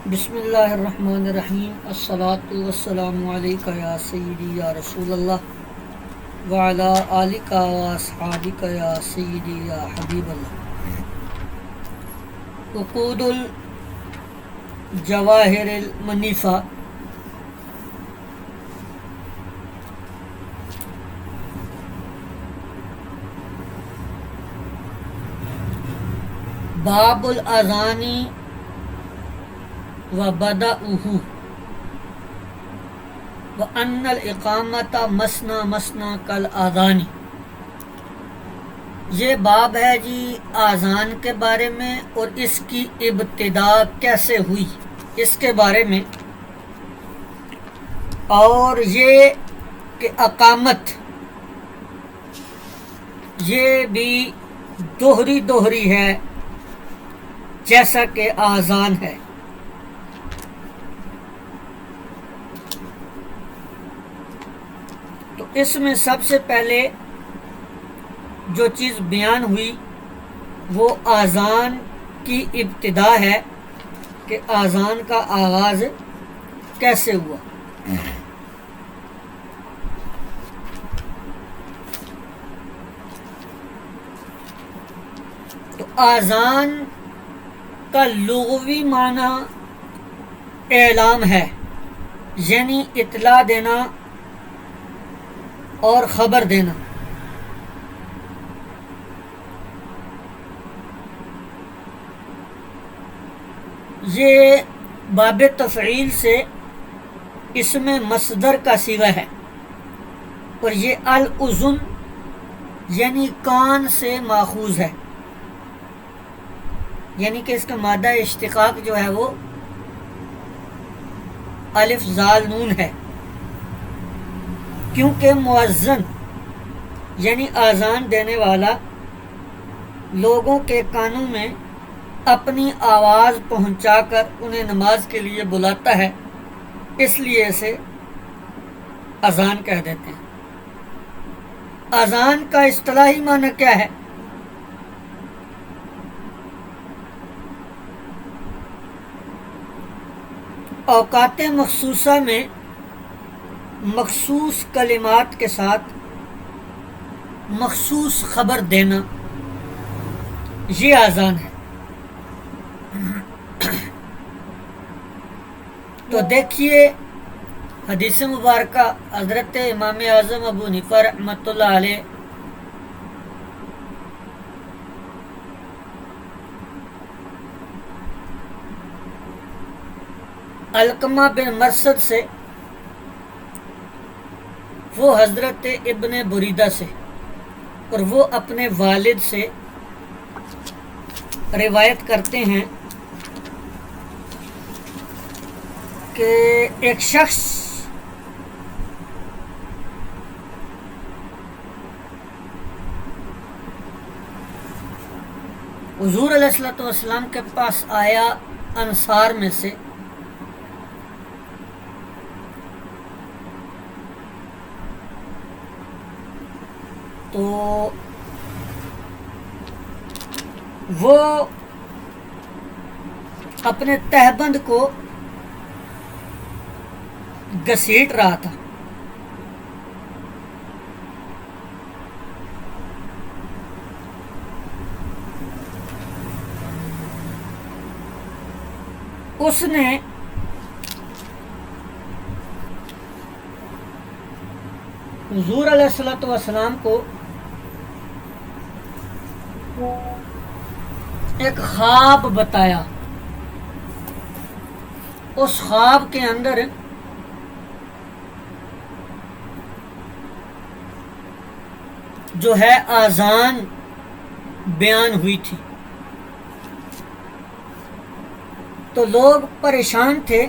بسم اللہ الرحمن الرحیم الصلاۃ والسلام علیکہ یا سیدی یا رسول اللہ وعلی آلکہ و اصحابکہ یا سیدی یا حبیب اللہ. عقود الجواہر المنیفہ. باب الاذان وبدأہ وان الاقامۃ مثنی مثنی کالاذان. یہ باب ہے جی اذان کے بارے میں اور اس کی ابتدا کیسے ہوئی اس کے بارے میں، اور یہ کہ اقامت یہ بھی دوہری ہے جیسا کہ اذان ہے. تو اس میں سب سے پہلے جو چیز بیان ہوئی وہ اذان کی ابتدا ہے کہ اذان کا آغاز کیسے ہوا. تو اذان کا لغوی معنی اعلام ہے، یعنی اطلاع دینا اور خبر دینا. یہ باب تفعیل سے اسم مصدر کا صیغہ ہے، اور یہ الاذن یعنی کان سے ماخوذ ہے، یعنی کہ اس کا مادہ اشتقاق جو ہے وہ الف زال نون ہے، کیونکہ مؤذن یعنی اذان دینے والا لوگوں کے کانوں میں اپنی آواز پہنچا کر انہیں نماز کے لیے بلاتا ہے، اس لیے اسے اذان کہہ دیتے ہیں. اذان کا اصطلاحی معنی کیا ہے؟ اوقات مخصوصہ میں مخصوص کلمات کے ساتھ مخصوص خبر دینا، یہ اذان ہے. تو دیکھیے حدیث مبارکہ حضرت امام اعظم ابو حنیفہ رحمۃ اللہ علیہ علقمہ بن مرثد سے، وہ حضرت ابن بریدہ سے، اور وہ اپنے والد سے روایت کرتے ہیں کہ ایک شخص حضور علیہ الصلوۃ والسلام کے پاس آیا انصار میں سے، تو وہ اپنے تہبند کو گھسیٹ رہا تھا. اس نے حضور علیہ الصلوۃ والسلام کو ایک خواب بتایا. اس خواب کے اندر جو ہے اذان بیان ہوئی تھی. تو لوگ پریشان تھے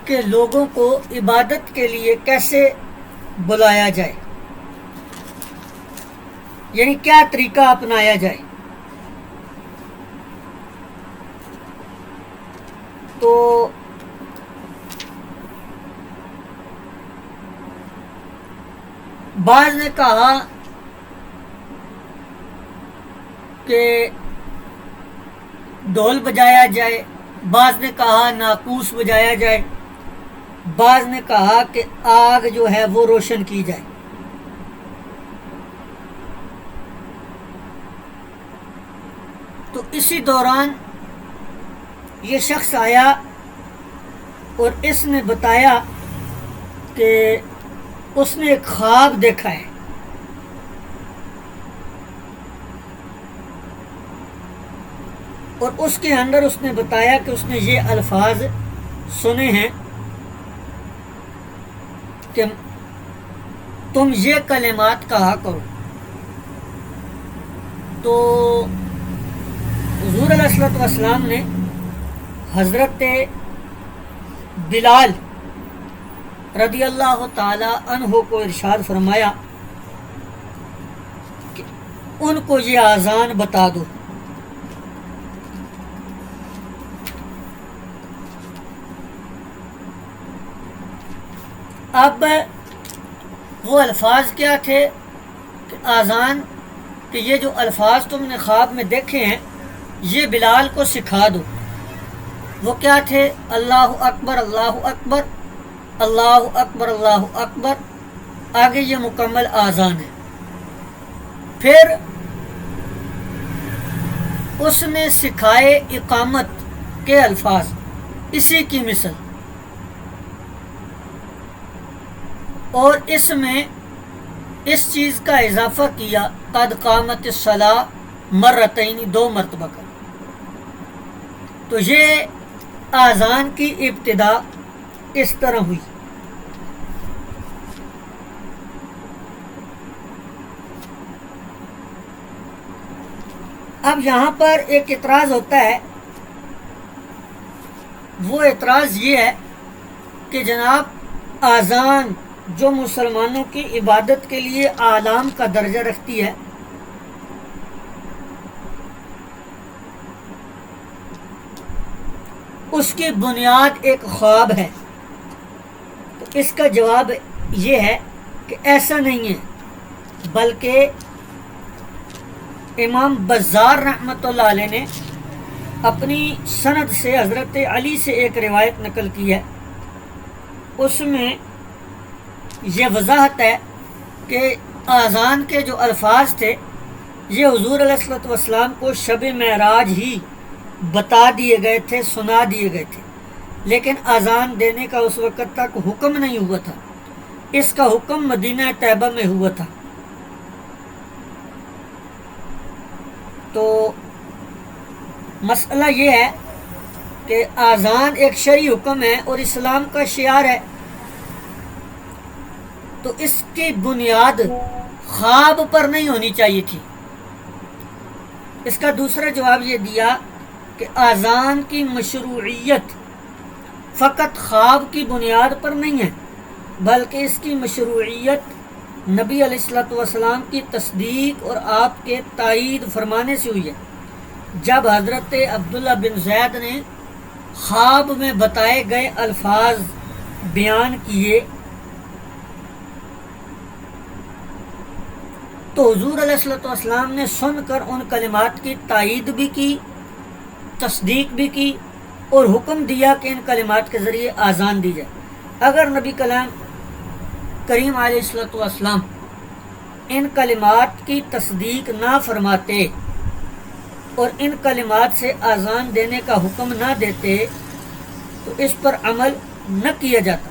کہ لوگوں کو عبادت کے لیے کیسے بلایا جائے، یعنی کیا طریقہ اپنایا جائے. تو بعض نے کہا کہ ڈھول بجایا جائے، بعض نے کہا ناقوس بجایا جائے، بعض نے کہا کہ آگ جو ہے وہ روشن کی جائے۔ تو اسی دوران یہ شخص آیا اور اس نے بتایا کہ اس نے ایک خواب دیکھا ہے، اور اس کے اندر اس نے بتایا کہ اس نے یہ الفاظ سنے ہیں کہ تم یہ کلمات کہا کرو۔ تو حضور علیہ الصلوۃ والسلام نے حضرت بلال رضی اللہ تعالی عنہ کو ارشاد فرمایا کہ ان کو یہ اذان بتا دو۔ اب وہ الفاظ کیا تھے کہ اذان کہ یہ جو الفاظ تم نے خواب میں دیکھے ہیں یہ بلال کو سکھا دو۔ وہ کیا تھے؟ اللہ اکبر اللہ اکبر، اللہ اکبر اللہ اکبر، آگے یہ مکمل اذان ہے۔ پھر اس نے سکھائے اقامت کے الفاظ اسی کی مثل، اور اس میں اس چیز کا اضافہ کیا قد قامت الصلاۃ مرتین، 2 مرتبہ کا۔ تو یہ اذان کی ابتدا اس طرح ہوئی۔ اب یہاں پر ایک اعتراض ہوتا ہے، وہ اعتراض یہ ہے کہ جناب اذان جو مسلمانوں کی عبادت کے لیے اعلام کا درجہ رکھتی ہے، اس کی بنیاد ایک خواب ہے۔ تو اس کا جواب یہ ہے کہ ایسا نہیں ہے، بلکہ امام بزار رحمۃ اللہ علیہ نے اپنی سند سے حضرت علی سے ایک روایت نقل کی ہے، اس میں یہ وضاحت ہے کہ اذان کے جو الفاظ تھے یہ حضور علیہ الصلوۃ والسلام کو شب معراج ہی بتا دیے گئے تھے، سنا دیے گئے تھے، لیکن اذان دینے کا اس وقت تک حکم نہیں ہوا تھا۔ اس کا حکم مدینہ طیبہ میں ہوا تھا۔ تو مسئلہ یہ ہے کہ اذان ایک شرعی حکم ہے اور اسلام کا شعار ہے، تو اس کی بنیاد خواب پر نہیں ہونی چاہیے تھی۔ اس کا دوسرا جواب یہ دیا کہ اذان کی مشروعیت فقط خواب کی بنیاد پر نہیں ہے، بلکہ اس کی مشروعیت نبی علیہ الصلوۃ والسلام کی تصدیق اور آپ کے تائید فرمانے سے ہوئی ہے۔ جب حضرت عبداللہ بن زید نے خواب میں بتائے گئے الفاظ بیان کیے تو حضور علیہ الصلوۃ والسلام نے سن کر ان کلمات کی تائید بھی کی، تصدیق بھی کی، اور حکم دیا کہ ان کلمات کے ذریعے اذان دی جائے۔ اگر نبی کریم علیہ الصلوۃ والسلام ان کلمات کی تصدیق نہ فرماتے اور ان کلمات سے اذان دینے کا حکم نہ دیتے تو اس پر عمل نہ کیا جاتا۔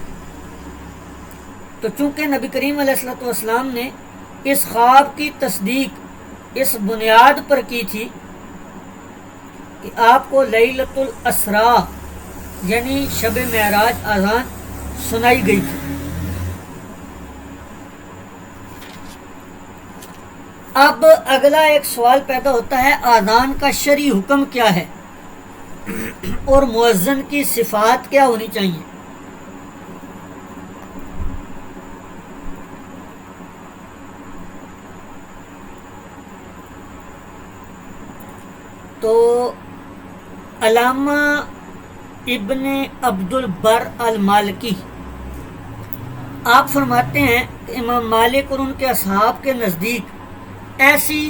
تو چونکہ نبی کریم علیہ الصلوۃ والسلام نے اس خواب کی تصدیق اس بنیاد پر کی تھی کہ آپ کو لیلۃ الاسراء یعنی شب معراج اذان سنائی گئی تھی۔ اب اگلا ایک سوال پیدا ہوتا ہے، اذان کا شرعی حکم کیا ہے اور مؤذن کی صفات کیا ہونی چاہیے؟ تو علامہ ابن عبد البر المالکی آپ فرماتے ہیں کہ امام مالک اور ان کے اصحاب کے نزدیک ایسی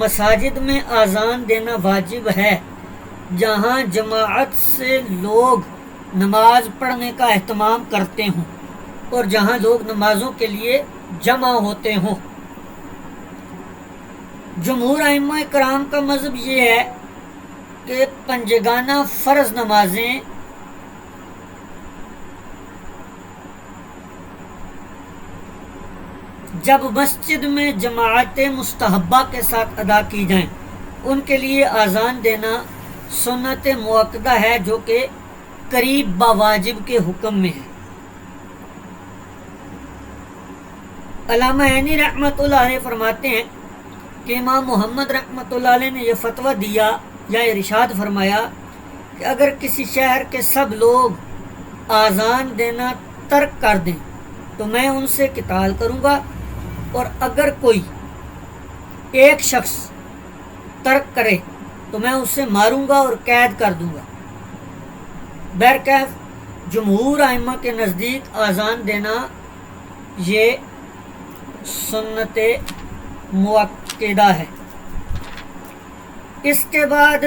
مساجد میں اذان دینا واجب ہے جہاں جماعت سے لوگ نماز پڑھنے کا اہتمام کرتے ہوں اور جہاں لوگ نمازوں کے لیے جمع ہوتے ہوں۔ جمہور ائمہ کرام کا مذہب یہ ہے کہ پنجگانہ فرض نمازیں جب مسجد میں جماعت مستحبہ کے ساتھ ادا کی جائیں ان کے لیے اذان دینا سنت مؤکدہ ہے، جو کہ قریب بواجب کے حکم میں ہے۔ علامہ عینی رحمۃ اللہ علیہ فرماتے ہیں کہ امام محمد رحمۃ اللہ علیہ نے یہ فتویٰ دیا یا ارشاد فرمایا کہ اگر کسی شہر کے سب لوگ اذان دینا ترک کر دیں تو میں ان سے قتال کروں گا، اور اگر کوئی ایک شخص ترک کرے تو میں اسے ماروں گا اور قید کر دوں گا۔ بہرکیف جمہور ائمہ کے نزدیک اذان دینا یہ سنت مؤکدہ ہے۔ اس کے بعد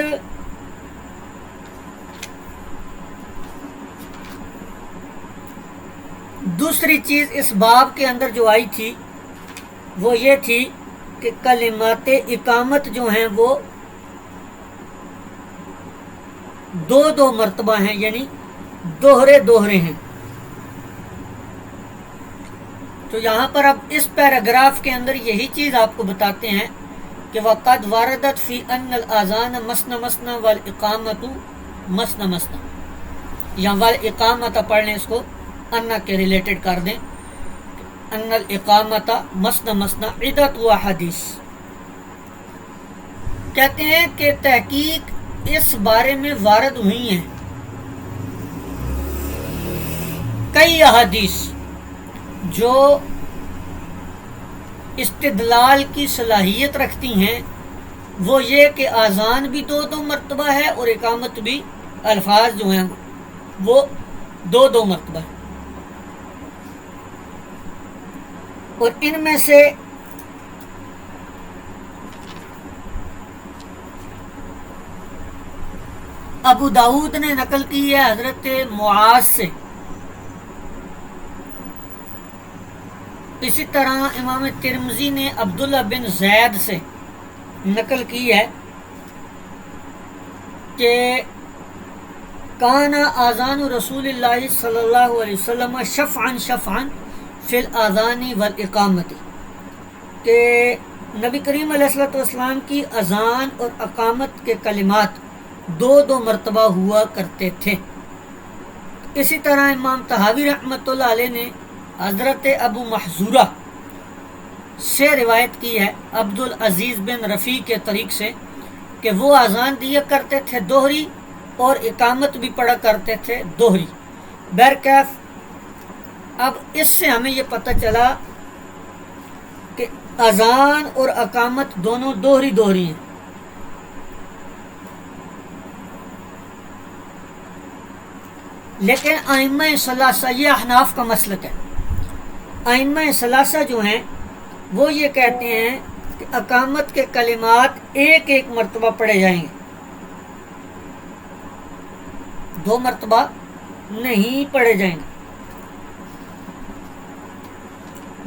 دوسری چیز اس باب کے اندر جو آئی تھی وہ یہ تھی کہ کلمات اقامت جو ہیں وہ دو مرتبہ ہیں، یعنی دوہرے ہیں۔ تو یہاں پر اب اس پیراگراف کے اندر یہی چیز آپ کو بتاتے ہیں کہ وَقَدْ وَرَدَتْ فِي أَنَّ الْآذَانَ مَثْنَ مَثْنَ وَالْإِقَامَةُ مَثْنَ مَثْنَ، یا وَالْإِقَامَةَ پڑھ لیں، اس کو انا کے ریلیٹڈ کر دیں، ان الاقامۃ مثنى مثنى عدۃ احادیث۔ کہتے ہیں کہ تحقیق اس بارے میں وارد ہوئی ہیں کئی احادیث جو استدلال کی صلاحیت رکھتی ہیں، وہ یہ کہ اذان بھی دو مرتبہ ہے اور اقامت بھی، الفاظ جو ہیں وہ دو مرتبہ ہے۔ اور ان میں سے ابو داؤد نے نقل کی ہے حضرت معاذ سے، اسی طرح امام ترمذی نے عبداللہ بن زید سے نقل کی ہے کہ کان اذان رسول اللہ صلی اللہ علیہ وسلم شفعا فی الاذان والاقامت، کہ نبی کریم علیہ الصلوۃ والسلام کی اذان اور اقامت کے کلمات دو مرتبہ ہوا کرتے تھے۔ اسی طرح امام طحاوی رحمۃ اللہ علیہ نے حضرت ابو محذورہ سے روایت کی ہے عبدالعزیز بن رفیع کے طریق سے کہ وہ اذان دیا کرتے تھے دوہری اور اقامت بھی پڑھا کرتے تھے دوہری۔ بہرکیف اب اس سے ہمیں یہ پتہ چلا کہ اذان اور اقامت دونوں دوہری ہیں۔ لیکن ائمہ ثلاثہ، یہ احناف کا مسلک ہے، ائمہ ثلاثہ جو ہیں وہ یہ کہتے ہیں کہ اقامت کے کلمات ایک مرتبہ پڑھے جائیں گے، دو مرتبہ نہیں پڑھے جائیں گے۔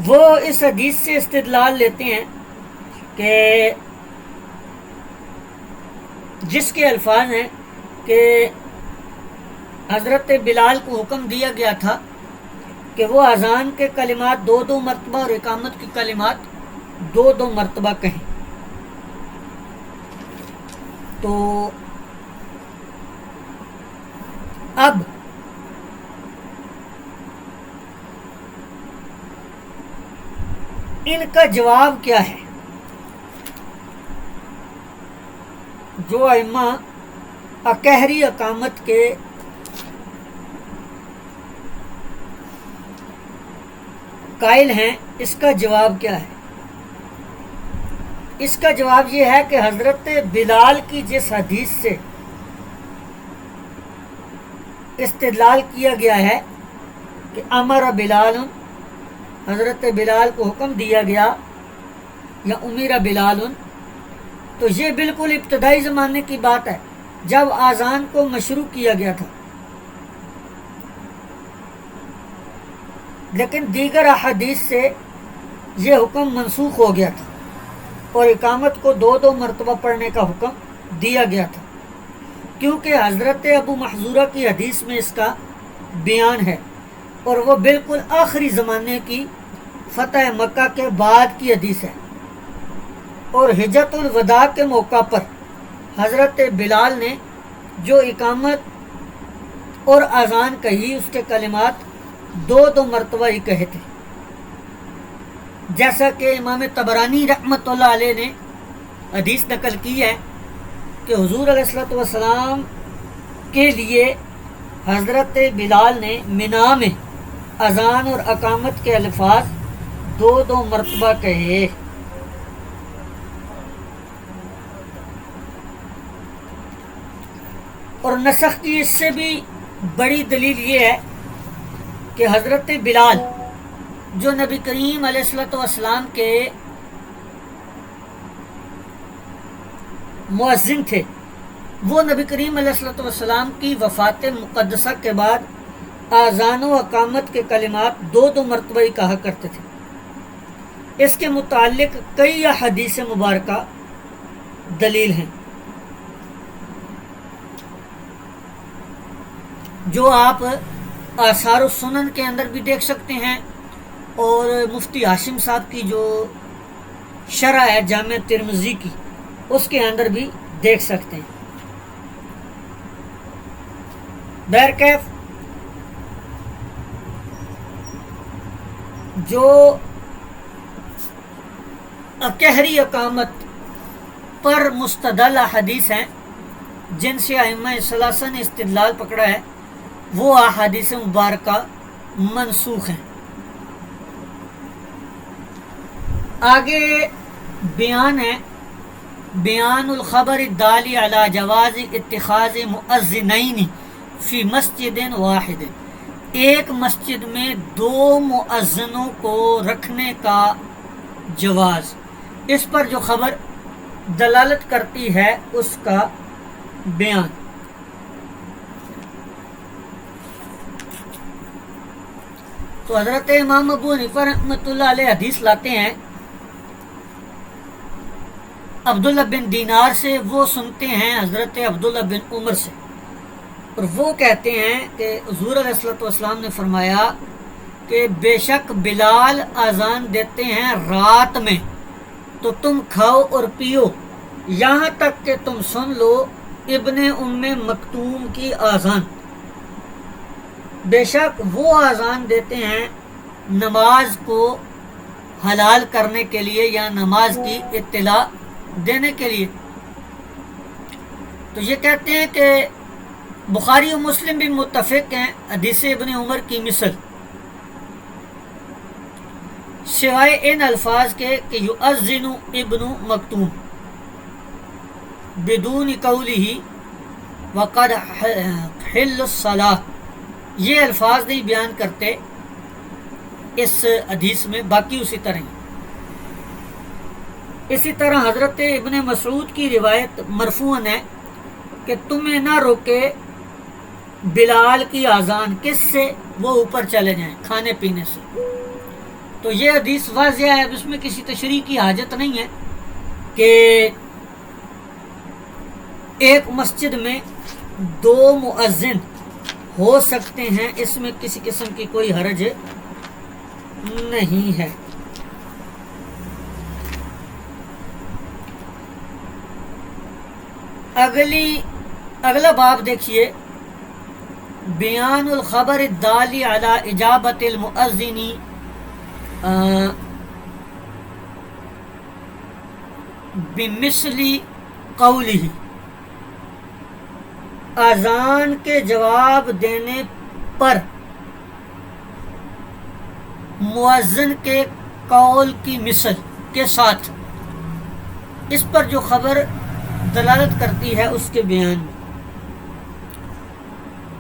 وہ اس حدیث سے استدلال لیتے ہیں کہ جس کے الفاظ ہیں کہ حضرت بلال کو حکم دیا گیا تھا کہ وہ اذان کے کلمات دو مرتبہ اور اقامت کے کلمات دو مرتبہ کہیں۔ تو اب ان کا جواب کیا ہے؟ جو ائمہ اکہری اقامت کے قائل ہیں، اس کا جواب کیا ہے؟ اس کا جواب یہ ہے کہ حضرت بلال کی جس حدیث سے استدلال کیا گیا ہے کہ امر بلال، حضرت بلال کو حکم دیا گیا یا امیر بلال، تو یہ بالکل ابتدائی زمانے کی بات ہے، جب اذان کو مشروع کیا گیا تھا، لیکن دیگر احادیث سے یہ حکم منسوخ ہو گیا تھا اور اقامت کو 2 مرتبہ پڑھنے کا حکم دیا گیا تھا، کیونکہ حضرت ابو محذورہ کی حدیث میں اس کا بیان ہے اور وہ بالکل آخری زمانے کی فتح مکہ کے بعد کی حدیث ہے، اور حجۃ الوداع کے موقع پر حضرت بلال نے جو اقامت اور اذان کہی اس کے کلمات 2 مرتبہ ہی کہے تھے، جیسا کہ امام طبرانی رحمۃ اللہ علیہ نے حدیث نقل کی ہے کہ حضور علیہ الصلوۃ والسلام کے لیے حضرت بلال نے منا میں اذان اور اقامت کے الفاظ 2 مرتبہ کہے۔ اور نسخ کی اس سے بھی بڑی دلیل یہ ہے کہ حضرت بلال جو نبی کریم علیہ الصلوۃ والسلام کے مؤذن تھے، وہ نبی کریم علیہ الصلوۃ والسلام کی وفات مقدسہ کے بعد اذان و اقامت کے کلمات 2 مرتبہ ہی کہا کرتے تھے۔ اس کے متعلق کئی احادیث مبارکہ دلیل ہیں جو آپ آثار السنن کے اندر بھی دیکھ سکتے ہیں، اور مفتی ہاشم صاحب کی جو شرح ہے جامع ترمذی کی اس کے اندر بھی دیکھ سکتے ہیں۔ بہرکیف جو قہری اقامت پر مستدل حدیث ہیں جن سے ائمہ ثلاثہ نے استدلال پکڑا ہے، وہ احادیث مبارکہ منسوخ ہیں۔ آگے بیان ہے، بیان الخبر الدالی علی جواز اتخاذ مؤذنین فی مسجد واحد، ایک مسجد میں 2 مؤذنوں کو رکھنے کا جواز، اس پر جو خبر دلالت کرتی ہے اس کا بیان۔ تو حضرت امام ابو حنیفہ رحمۃ اللہ علیہ حدیث لاتے ہیں عبداللہ بن دینار سے، وہ سنتے ہیں حضرت عبداللہ بن عمر سے، اور وہ کہتے ہیں کہ حضور علیہ الصلوۃ والسلام نے فرمایا کہ بے شک بلال اذان دیتے ہیں رات میں، تو تم کھاؤ اور پیو یہاں تک کہ تم سن لو ابن ام مکتوم کی اذان، بے شک وہ اذان دیتے ہیں نماز کو حلال کرنے کے لیے یا نماز کی اطلاع دینے کے لیے۔ تو یہ کہتے ہیں کہ بخاری و مسلم بھی متفق ہیں حدیث ابن عمر کی مثل، سوائے ان الفاظ کے کہ یؤذن ابن مکتوم بدون قولہ وقد حل الصلاۃ، یہ الفاظ نہیں بیان کرتے اس حدیث میں، باقی اسی طرح ہی۔ اسی طرح حضرت ابن مسعود کی روایت مرفوعاً ہے کہ تمہیں نہ روکے بلال کی اذان، کس سے؟ وہ اوپر چلے جائیں کھانے پینے سے۔ تو یہ حدیث واضح ہے، اس میں کسی تشریح کی حاجت نہیں ہے کہ ایک مسجد میں 2 مؤذن ہو سکتے ہیں، اس میں کسی قسم کی کوئی حرج نہیں ہے۔ اگلا باب دیکھیے، بیان الخبر الدالی علی اجابت المؤذن بمثل قولہ، اذان کے جواب دینے پر مؤذن کے قول کی مثل کے ساتھ اس پر جو خبر دلالت کرتی ہے اس کے بیان میں۔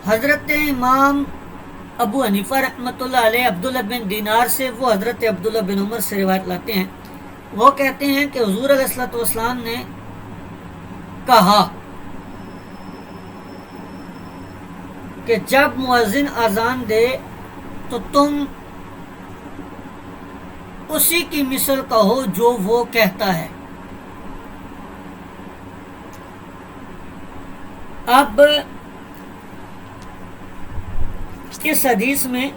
حضرت امام ابو حنیفہ رحمۃ اللہ علیہ عبداللہ بن دینار سے، وہ حضرت عبداللہ بن عمر سے روایت لاتے ہیں، وہ کہتے ہیں کہ حضور علیہ الصلوۃ والسلام نے کہا کہ جب مؤذن اذان دے تو تم اسی کی مثل کہو جو وہ کہتا ہے۔ اب اس حدیث میں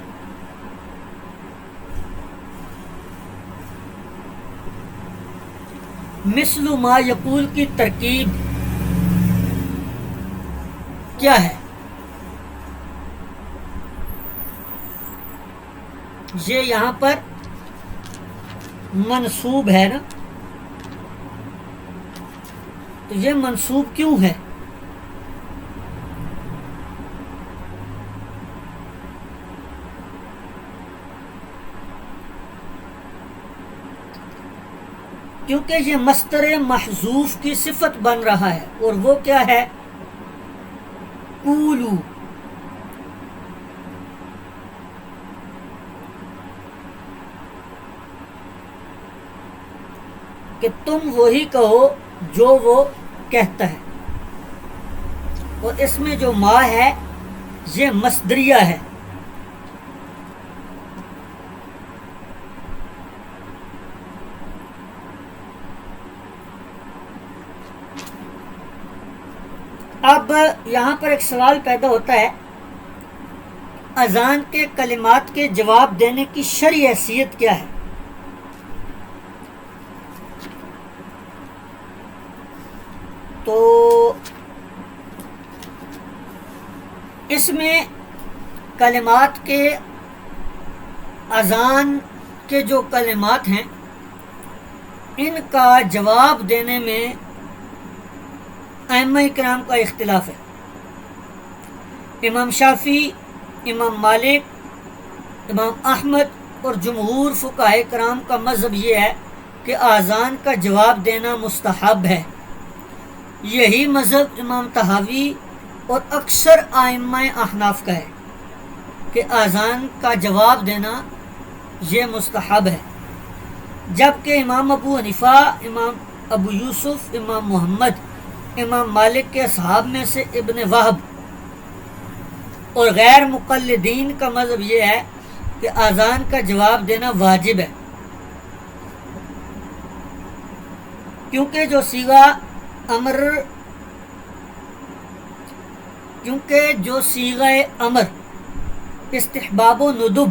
مثل ما یقول کی ترکیب کیا ہے؟ یہ یہاں پر منصوب ہے نا، تو یہ منصوب کیوں ہے؟ کیونکہ یہ مصدر محذوف کی صفت بن رہا ہے، اور وہ کیا ہے؟ قولو۔ کہ تم وہی کہو جو وہ کہتا ہے، اور اس میں جو ما ہے یہ مصدریہ ہے۔ اب یہاں پر ایک سوال پیدا ہوتا ہے، اذان کے کلمات کے جواب دینے کی شرعی حیثیت کیا ہے؟ تو اس میں کلمات کے اذان کے جو کلمات ہیں ان کا جواب دینے میں ائمہ کرام کا اختلاف ہے۔ امام شافعی، امام مالک، امام احمد اور جمہور فقہائے کرام کا مذہب یہ ہے کہ اذان کا جواب دینا مستحب ہے۔ یہی مذہب امام طحاوی اور اکثر ائمہ احناف کا ہے کہ اذان کا جواب دینا یہ مستحب ہے، جبکہ امام ابو حنیفہ، امام ابو یوسف، امام محمد، امام مالک کے اصحاب میں سے ابن وہب اور غیر مقلدین کا مذہب یہ ہے کہ اذان کا جواب دینا واجب ہے، کیونکہ جو صیغہ امر استحباب و ندب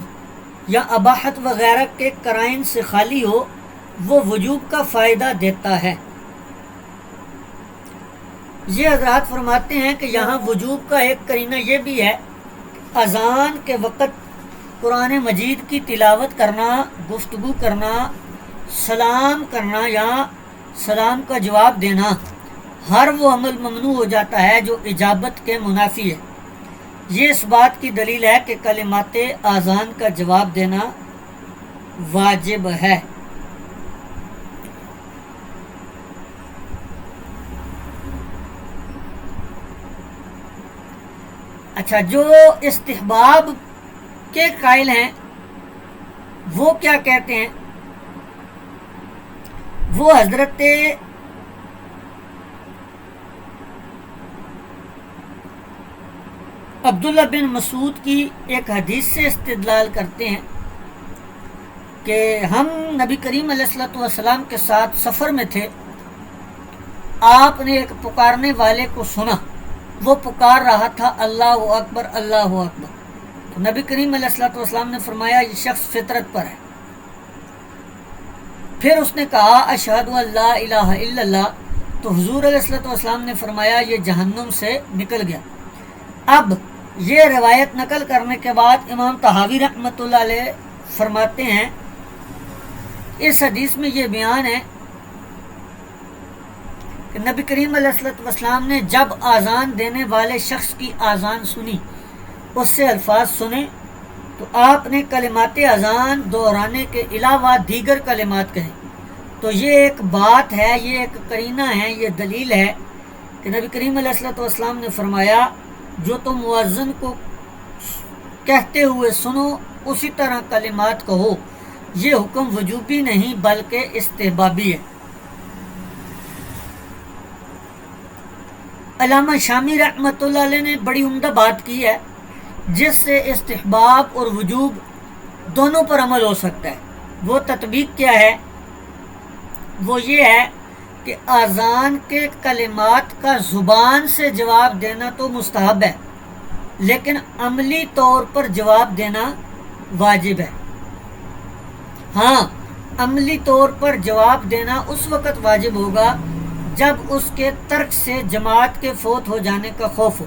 یا اباحت وغیرہ کے قرائن سے خالی ہو وہ وجوب کا فائدہ دیتا ہے۔ یہ حضرات فرماتے ہیں کہ یہاں وجوب کا ایک قرینہ یہ بھی ہے کہ اذان کے وقت قرآن مجید کی تلاوت کرنا، گفتگو کرنا، سلام کرنا یا سلام کا جواب دینا، ہر وہ عمل ممنوع ہو جاتا ہے جو اجابت کے منافی ہے۔ یہ اس بات کی دلیل ہے کہ کلمات اذان کا جواب دینا واجب ہے۔ اچھا، جو استحباب کے قائل ہیں وہ کیا کہتے ہیں؟ وہ حضرت عبداللہ بن مسعود کی ایک حدیث سے استدلال کرتے ہیں کہ ہم نبی کریم علیہ الصلوۃ والسلام کے ساتھ سفر میں تھے، آپ نے ایک پکارنے والے کو سنا، وہ پکار رہا تھا اللہ اکبر اللہ اکبر، تو نبی کریم علیہ الصلوۃ والسلام نے فرمایا یہ شخص فطرت پر ہے۔ پھر اس نے کہا اشہد ان لا الہ الا اللہ، تو حضور علیہ الصلوۃ والسلام نے فرمایا یہ جہنم سے نکل گیا۔ اب یہ روایت نقل کرنے کے بعد امام طحاوی رحمۃ اللہ علیہ فرماتے ہیں اس حدیث میں یہ بیان ہے کہ نبی کریم علیہ الصلوۃ والسلام نے جب اذان دینے والے شخص کی اذان سنی، اس سے الفاظ سنے، تو آپ نے کلمات اذان دہرانے کے علاوہ دیگر کلمات کہیں۔ تو یہ ایک بات ہے، یہ ایک قرینہ ہے، یہ دلیل ہے کہ نبی کریم علیہ الصلوۃ والسلام نے فرمایا جو تم مؤذن کو کہتے ہوئے سنو اسی طرح کلمات کہو۔ یہ حکم وجوبی نہیں بلکہ استحبابی ہے۔ علامہ شامی رحمۃ اللہ علیہ نے بڑی عمدہ بات کی ہے، جس سے استحباب اور وجوب دونوں پر عمل ہو سکتا ہے۔ وہ تطبیق کیا ہے؟ وہ یہ ہے کہ اذان کے کلمات کا زبان سے جواب دینا تو مستحب ہے، لیکن عملی طور پر جواب دینا واجب ہے۔ ہاں، عملی طور پر جواب دینا اس وقت واجب ہوگا جب اس کے ترک سے جماعت کے فوت ہو جانے کا خوف ہو۔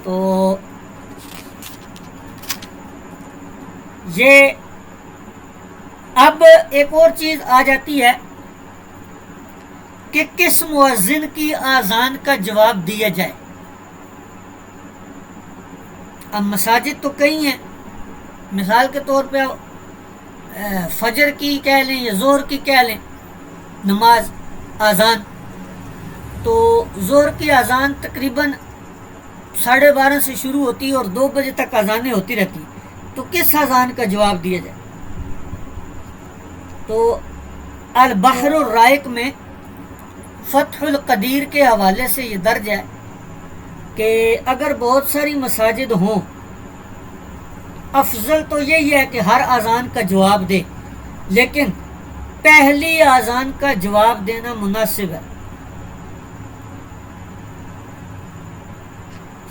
تو یہ اب ایک اور چیز آ جاتی ہے کہ کس مؤذن کی اذان کا جواب دیا جائے۔ اب مساجد تو کئی ہیں، مثال کے طور پہ فجر کی کہہ لیں یا ظہر کی کہہ لیں نماز اذان، تو ظہر کی اذان تقریباً 12:30 سے شروع ہوتی ہے اور 2 بجے تک اذانیں ہوتی رہتی، تو کس اذان کا جواب دیا جائے؟ تو البحر الرائق میں فتح القدیر کے حوالے سے یہ درج ہے کہ اگر بہت ساری مساجد ہوں، افضل تو یہی ہے کہ ہر اذان کا جواب دے، لیکن پہلی اذان کا جواب دینا مناسب ہے،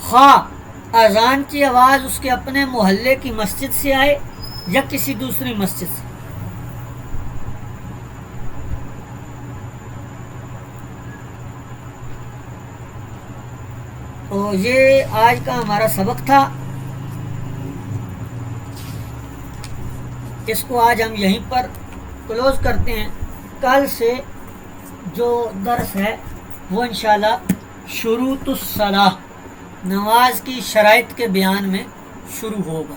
خواہ اذان کی آواز اس کے اپنے محلے کی مسجد سے آئے یا کسی دوسری مسجد سے۔ تو یہ آج کا ہمارا سبق تھا، اس کو آج ہم یہیں پر کلوز کرتے ہیں۔ کل سے جو درس ہے وہ انشاءاللہ شروط الصلاۃ، نماز کی شرائط کے بیان میں شروع ہوگا۔